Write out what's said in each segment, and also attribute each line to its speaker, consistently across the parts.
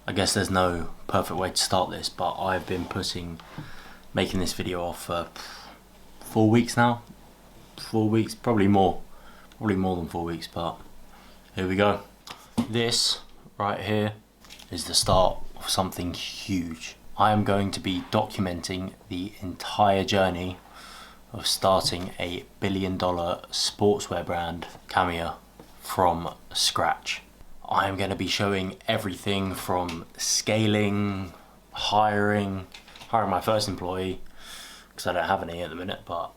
Speaker 1: I guess there's no perfect way to start this, but I've been making this video off for 4 weeks now. 4 weeks, probably more than 4 weeks, but here we go. This right here is the start of something huge. I am going to be documenting the entire journey of starting a $1 billion sportswear brand, CAMIA, from scratch. I am going to be showing everything from scaling, hiring my first employee, because I don't have any at the minute, but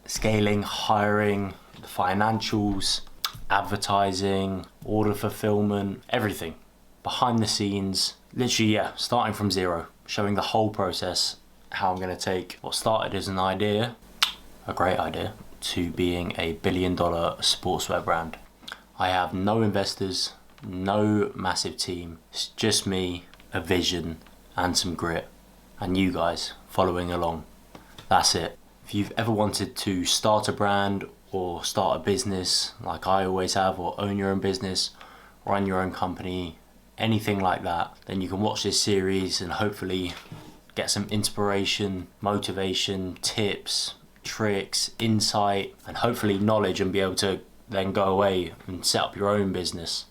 Speaker 1: scaling, hiring, the financials, advertising, order fulfillment, everything. Behind the scenes, literally, starting from zero, showing the whole process, how I'm going to take what started as an idea, a great idea, to being a $1 billion sportswear brand. I have no investors, no massive team. It's just me, a vision, and some grit, and you guys following along. That's it. If you've ever wanted to start a brand or start a business like I always have, or own your own business, run your own company, anything like that, then you can watch this series and hopefully get some inspiration, motivation, tips, tricks, insight, and hopefully knowledge, and be able to then go away and set up your own business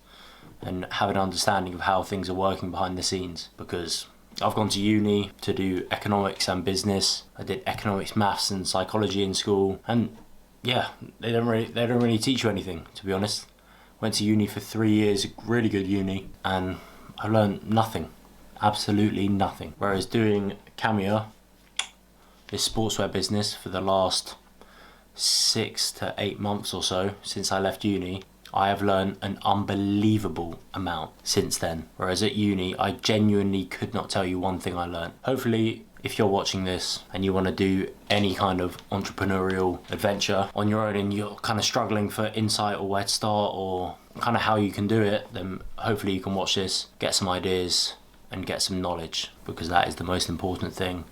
Speaker 1: and have an understanding of how things are working behind the scenes. Because I've gone to uni to do economics and business. I did economics, maths and psychology in school, and they don't really teach you anything, to be honest. Went to uni for 3 years, really good uni, and I learned nothing, absolutely nothing. Whereas doing CAMIA, this sportswear business, for the last 6 to 8 months or so since I left uni, I have learned an unbelievable amount since then. Whereas at uni, I genuinely could not tell you one thing I learned. Hopefully, if you're watching this and you want to do any kind of entrepreneurial adventure on your own, and you're kind of struggling for insight or where to start or kind of how you can do it, then hopefully you can watch this, get some ideas and get some knowledge, because that is the most important thing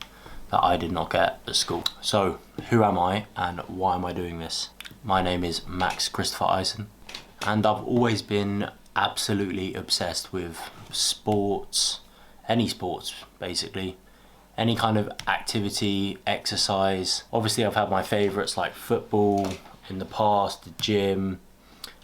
Speaker 1: that I did not get at school. So, who am I and why am I doing this? My name is Max Christopher Eisen, and I've always been absolutely obsessed with sports, any sports basically, any kind of activity, exercise. Obviously I've had my favourites like football in the past, the gym,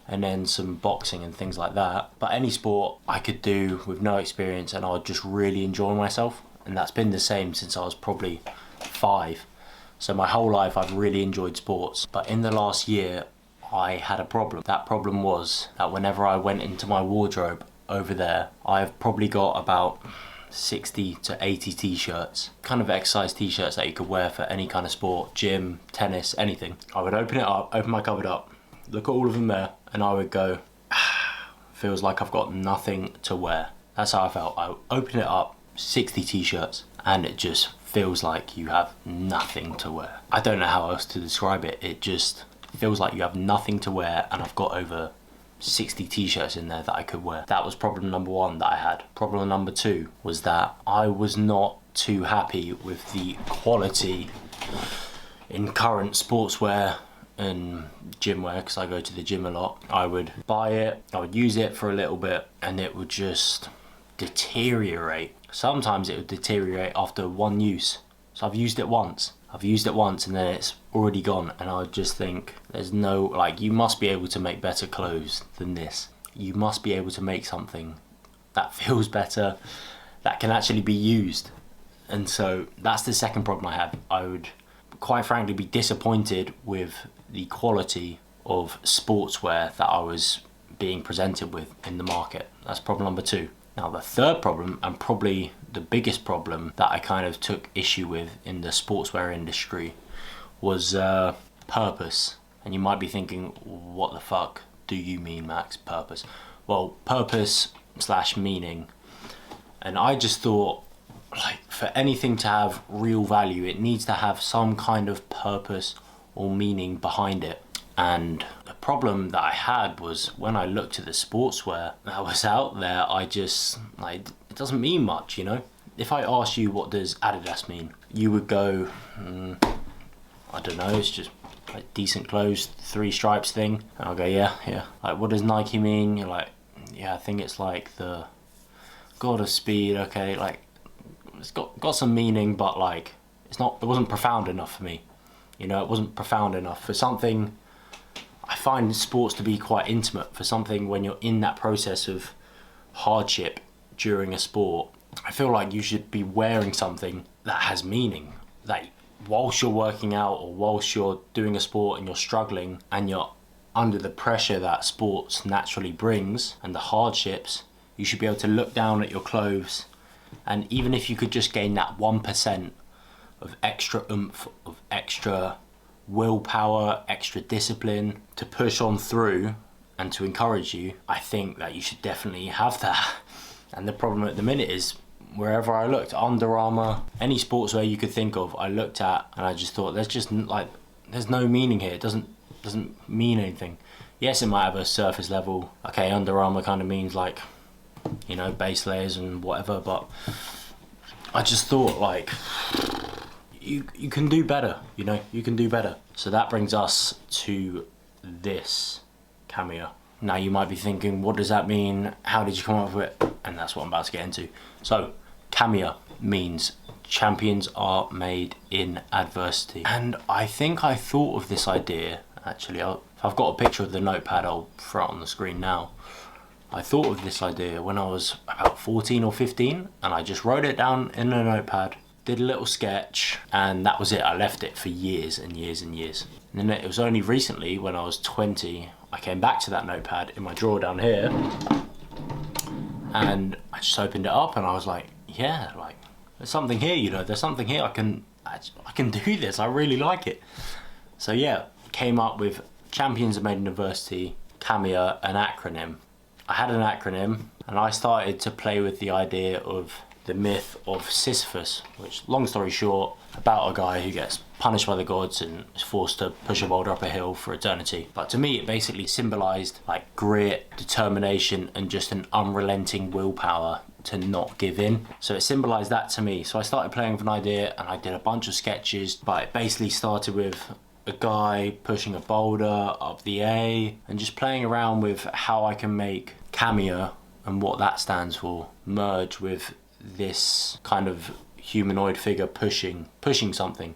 Speaker 1: and then some boxing and things like that. But any sport I could do with no experience and I'd just really enjoy myself. And that's been the same since I was probably 5. So my whole life I've really enjoyed sports. But in the last year I had a problem. That problem was that whenever I went into my wardrobe over there, I've probably got about 60 to 80 t-shirts, kind of exercise t-shirts that you could wear for any kind of sport, gym, tennis, anything. I would open my cupboard up, look at all of them there, and I would go, feels like I've got nothing to wear. That's how I felt. I would open it up, 60 t-shirts, and it just feels like you have nothing to wear. I don't know how else to describe it. It just feels like you have nothing to wear, and I've got over 60 t-shirts in there that I could wear. That was problem number 1 that I had. Problem number 2 was that I was not too happy with the quality in current sportswear and gym wear, because I go to the gym a lot. I would buy it, I would use it for a little bit, and it would just deteriorate. Sometimes it would deteriorate after one use. So I've used it once and then it's already gone, and I would just think, there's no, like, you must be able to make better clothes than this. You must be able to make something that feels better, that can actually be used. And so that's the second problem I had. I would quite frankly be disappointed with the quality of sportswear that I was being presented with in the market. That's problem number 2. Now the third problem, and probably the biggest problem that I kind of took issue with in the sportswear industry, was purpose. And you might be thinking, what the fuck do you mean, Max, purpose? Well, purpose / meaning. And I just thought, like, for anything to have real value, it needs to have some kind of purpose or meaning behind it. And the problem that I had was, when I looked at the sportswear that was out there, I just, like, it doesn't mean much, you know? If I asked you, what does Adidas mean? You would go, I don't know, it's just like decent clothes, 3 stripes thing. And I'll go, yeah. Like, what does Nike mean? You're like, yeah, I think it's like the God of Speed, okay, like it's got some meaning, but like it wasn't profound enough for me. You know, it wasn't profound enough for something. I find sports to be quite intimate. For something when you're in that process of hardship during a sport, I feel like you should be wearing something that has meaning. That whilst you're working out or whilst you're doing a sport and you're struggling and you're under the pressure that sports naturally brings and the hardships, you should be able to look down at your clothes, and even if you could just gain that 1% of extra oomph, of extra willpower, extra discipline to push on through and to encourage you, I think that you should definitely have that. And the problem at the minute is, wherever I looked, Under Armour, any sportswear you could think of, I looked at and I just thought, there's no meaning here. It doesn't mean anything. Yes, it might have a surface level. Okay, Under Armour kind of means like, you know, base layers and whatever, but I just thought like, you can do better, you know, you can do better. So that brings us to this CAMIA. Now you might be thinking, what does that mean? How did you come up with it? And that's what I'm about to get into. So CAMIA means champions are made in adversity. And I think I thought of this idea, actually, I've got a picture of the notepad, I'll throw it on the screen now. I thought of this idea when I was about 14 or 15, and I just wrote it down in a notepad, did a little sketch, and that was it. I left it for years and years and years. And then it was only recently, when I was 20, I came back to that notepad in my drawer down here, and I just opened it up and I was like, yeah, like there's something here, you know, there's something here. I can do this. I really like it. So yeah, came up with Champions Are Made in Adversity, CAMIA, an acronym. I had an acronym, and I started to play with the idea of the myth of Sisyphus, which, long story short, about a guy who gets punished by the gods and is forced to push a boulder up a hill for eternity. But to me, it basically symbolized like grit, determination, and just an unrelenting willpower to not give in. So it symbolized that to me. So I started playing with an idea, and I did a bunch of sketches, but it basically started with a guy pushing a boulder up the A, and just playing around with how I can make CAMIA and what that stands for merge with this kind of humanoid figure pushing something,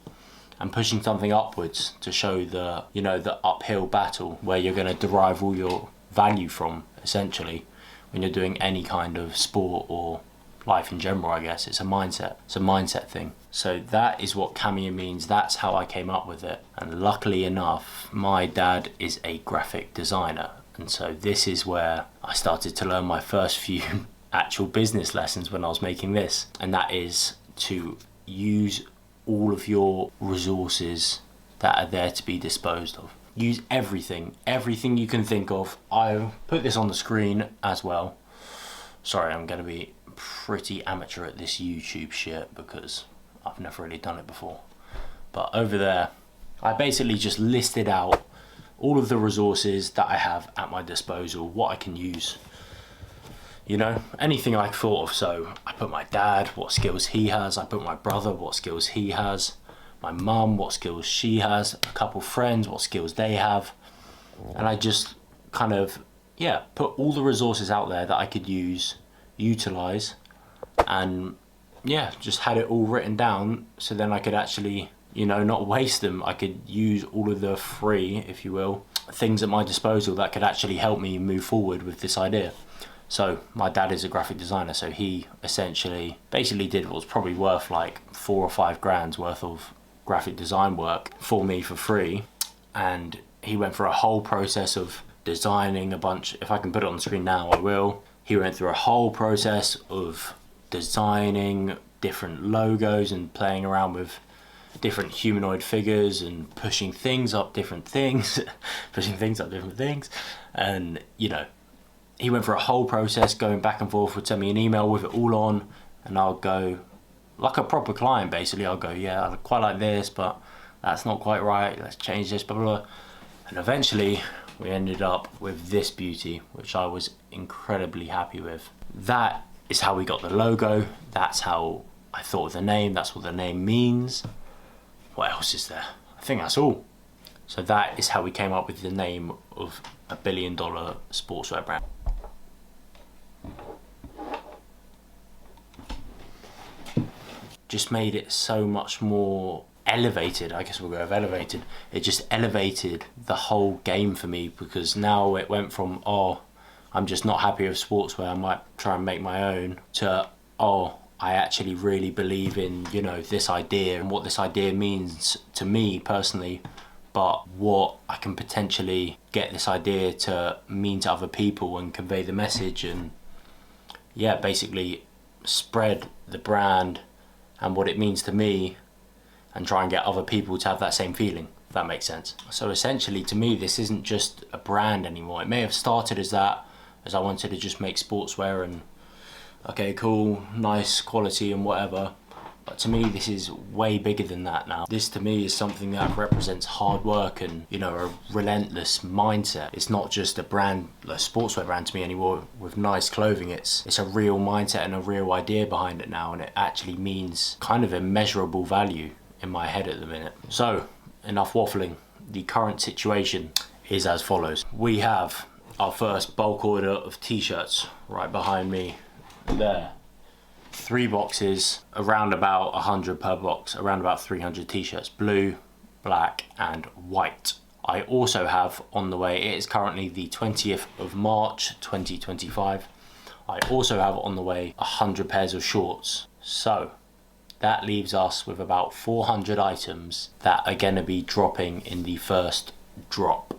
Speaker 1: and pushing something upwards to show the, you know, the uphill battle where you're going to derive all your value from, essentially, when you're doing any kind of sport or life in general. I guess it's a mindset thing. So that is what CAMIA means. That's how I came up with it. And luckily enough, my dad is a graphic designer, and so this is where I started to learn my first few actual business lessons when I was making this, and that is to use all of your resources that are there to be disposed of. Use everything you can think of. I put this on the screen as well. Sorry, I'm going to be pretty amateur at this YouTube shit because I've never really done it before. But over there, I basically just listed out all of the resources that I have at my disposal, what I can use. You know, anything I thought of. So I put my dad, what skills he has. I put my brother, what skills he has. My mum, what skills she has. A couple friends, what skills they have. And I just kind of, yeah, put all the resources out there that I could utilize, and yeah, just had it all written down, so then I could actually, you know, not waste them. I could use all of the free, if you will, things at my disposal that could actually help me move forward with this idea. So my dad is a graphic designer, so he essentially basically did what was probably worth like 4 or 5 grand's worth of graphic design work for me for free. And he went through a whole process of designing a bunch. If I can put it on the screen now, I will. He went through a whole process of designing different logos and playing around with different humanoid figures and pushing things up different things, and you know, he went through a whole process, going back and forth, would send me an email with it all on, and I'll go like a proper client. Basically, I'll go, yeah, I quite like this, but that's not quite right, let's change this, blah blah blah. And eventually we ended up with this beauty, which I was incredibly happy with. That is how we got the logo. That's how I thought of the name. That's what the name means. What else is there? I think that's all. So that is how we came up with the name of $1 billion sportswear brand. just made it so much more elevated. I guess we'll go with elevated. It just elevated the whole game for me, because now it went from, oh, I'm just not happy with sportswear, I might try and make my own, to, oh, I actually really believe in, you know, this idea and what this idea means to me personally, but what I can potentially get this idea to mean to other people and convey the message, and yeah, basically spread the brand and what it means to me and try and get other people to have that same feeling, if that makes sense. So essentially, to me, this isn't just a brand anymore. It may have started as that, as I wanted to just make sportswear and okay, cool, nice quality and whatever. But to me, this is way bigger than that now. This to me is something that represents hard work and, you know, a relentless mindset. It's not just a brand, a sportswear brand to me anymore with nice clothing. It's a real mindset and a real idea behind it now, and it actually means kind of immeasurable value in my head at the minute. So, enough waffling. The current situation is as follows. We have our first bulk order of t-shirts right behind me there. 3 boxes, around about 100 per box, around about 300 t-shirts, blue, black and white. I also have on the way, it is currently the 20th of March 2025, I also have on the way 100 pairs of shorts. So that leaves us with about 400 items that are going to be dropping in the first drop,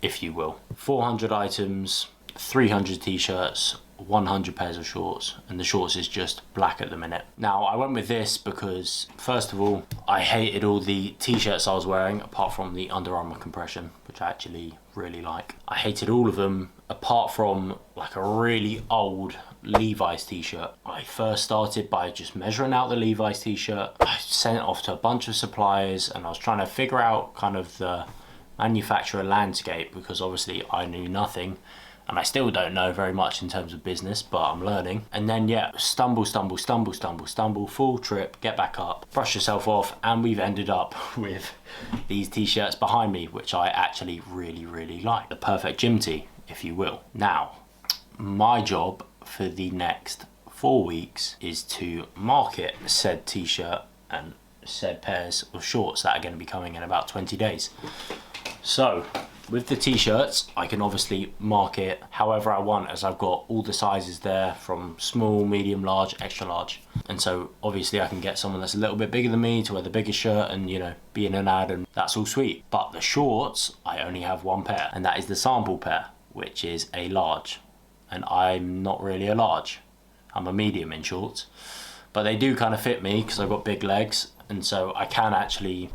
Speaker 1: if you will. 400 items, 300 t-shirts, 100 pairs of shorts, and the shorts is just black at the minute. Now I went with this because first of all, I hated all the t-shirts I was wearing apart from the Under Armour compression, which I actually really like. I hated all of them apart from like a really old Levi's t-shirt. I first started by just measuring out the Levi's t-shirt. I sent it off to a bunch of suppliers and I was trying to figure out kind of the manufacturer landscape, because obviously I knew nothing. And I still don't know very much in terms of business, but I'm learning. And then yeah, stumble, full trip, get back up, brush yourself off, and we've ended up with these t-shirts behind me, which I actually really like. The perfect gym tee, if you will. Now, my job for the next 4 weeks is to market said t-shirt and said pairs of shorts that are going to be coming in about 20 days. So, with the t-shirts, I can obviously market however I want, as I've got all the sizes there from small, medium, large, extra large. And so obviously I can get someone that's a little bit bigger than me to wear the biggest shirt and, you know, be in an ad, and that's all sweet. But the shorts, I only have one pair, and that is the sample pair, which is a large. And I'm not really a large. I'm a medium in shorts. But they do kind of fit me because I've got big legs, and so I can actually...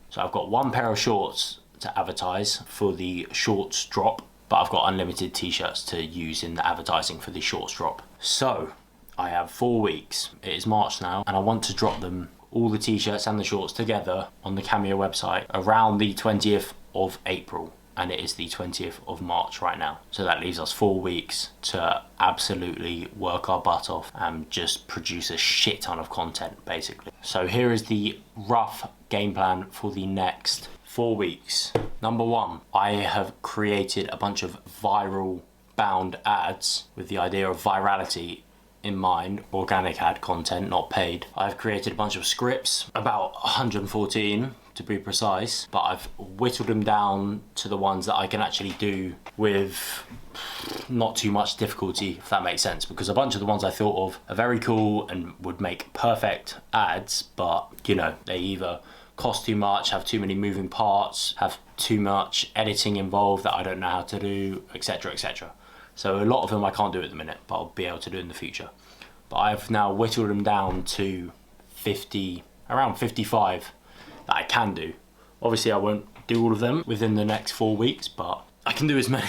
Speaker 1: So I've got one pair of shorts to advertise for the shorts drop, but I've got unlimited t-shirts to use in the advertising for the shorts drop. So I have 4 weeks. It is March now, and I want to drop them, all the t-shirts and the shorts together, on the CAMIA website around the 20th of April, and it is the 20th of March right now. So that leaves us 4 weeks to absolutely work our butt off and just produce a shit ton of content, basically. So here is the rough game plan for the next 4 weeks. Number 1, I have created a bunch of viral bound ads with the idea of virality in mind, organic ad content, not paid. I've created a bunch of scripts, about 114 to be precise, but I've whittled them down to the ones that I can actually do with not too much difficulty, if that makes sense, because a bunch of the ones I thought of are very cool and would make perfect ads, but you know, they either cost too much, have too many moving parts, have too much editing involved that I don't know how to do, etc, etc. So a lot of them I can't do at the minute, but I'll be able to do in the future. But I've now whittled them down to 50, around 55 that I can do. Obviously I won't do all of them within the next 4 weeks, but I can do as many.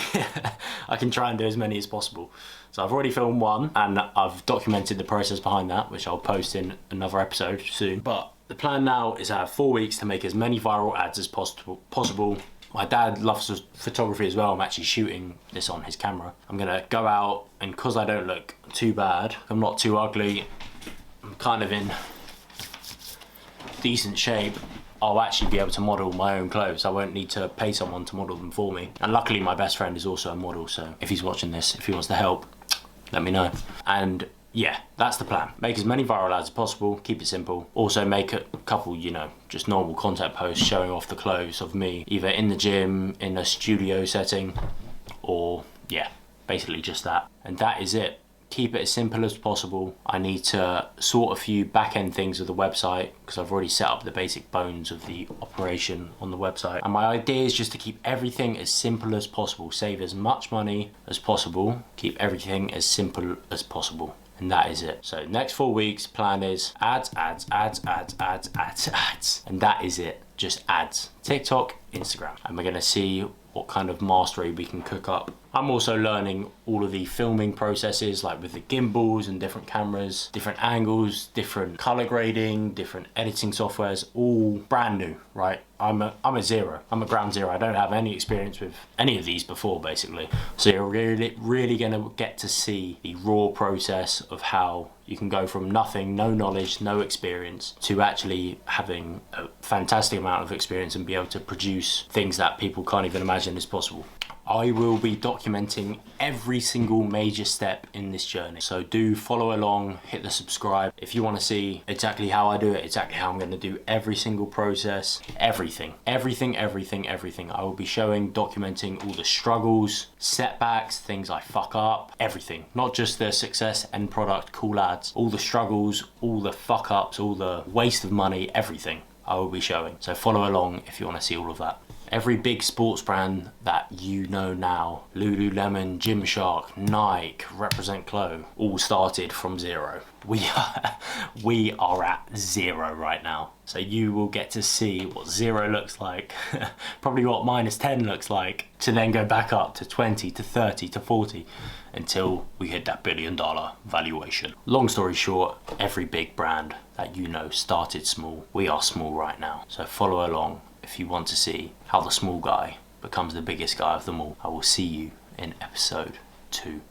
Speaker 1: I can try and do as many as possible. So I've already filmed one and I've documented the process behind that, which I'll post in another episode soon. But the plan now is I have 4 weeks to make as many viral ads as possible. My dad loves photography as well. I'm actually shooting this on his camera. I'm gonna go out, and because I don't look too bad, I'm not too ugly, I'm kind of in decent shape, I'll actually be able to model my own clothes. I won't need to pay someone to model them for me. And luckily my best friend is also a model, so if he's watching this, if he wants to help, let me know. And yeah, that's the plan. Make as many viral ads as possible, keep it simple. Also make a couple, you know, just normal content posts showing off the clothes of me, either in the gym, in a studio setting, or yeah, basically just that. And that is it. Keep it as simple as possible. I need to sort a few back-end things of the website because I've already set up the basic bones of the operation on the website. And my idea is just to keep everything as simple as possible. Save as much money as possible. Keep everything as simple as possible. And that is it. So next 4 weeks, plan is ads, ads, ads, ads, ads, ads, ads. And that is it. Just ads. TikTok, Instagram. And we're gonna see what kind of mastery we can cook up. I'm also learning all of the filming processes, like with the gimbals and different cameras, different angles, different color grading, different editing softwares, all brand new, right? I'm a zero. I'm a ground zero. I don't have any experience with any of these before, basically. So you're really gonna get to see the raw process of how you can go from nothing, no knowledge, no experience, to actually having a fantastic amount of experience and be able to produce things that people can't even imagine is possible. I will be documenting every single major step in this journey. So do follow along, hit the subscribe. If you want to see exactly how I do it, exactly how I'm going to do every single process, everything. I will be showing, documenting all the struggles, setbacks, things I fuck up, everything. Not just the success, end product, cool ads, all the struggles, all the fuck ups, all the waste of money, everything I will be showing. So follow along if you want to see all of that. Every big sports brand that you know now, Lululemon, Gymshark, Nike, Represent Clo, all started from zero. We are at zero right now. So you will get to see what zero looks like, probably what -10 looks like, to then go back up to 20, to 30, to 40, until we hit that $1 billion valuation. Long story short, every big brand that you know started small. We are small right now. So follow along if you want to see how the small guy becomes the biggest guy of them all. I will see you in episode 2.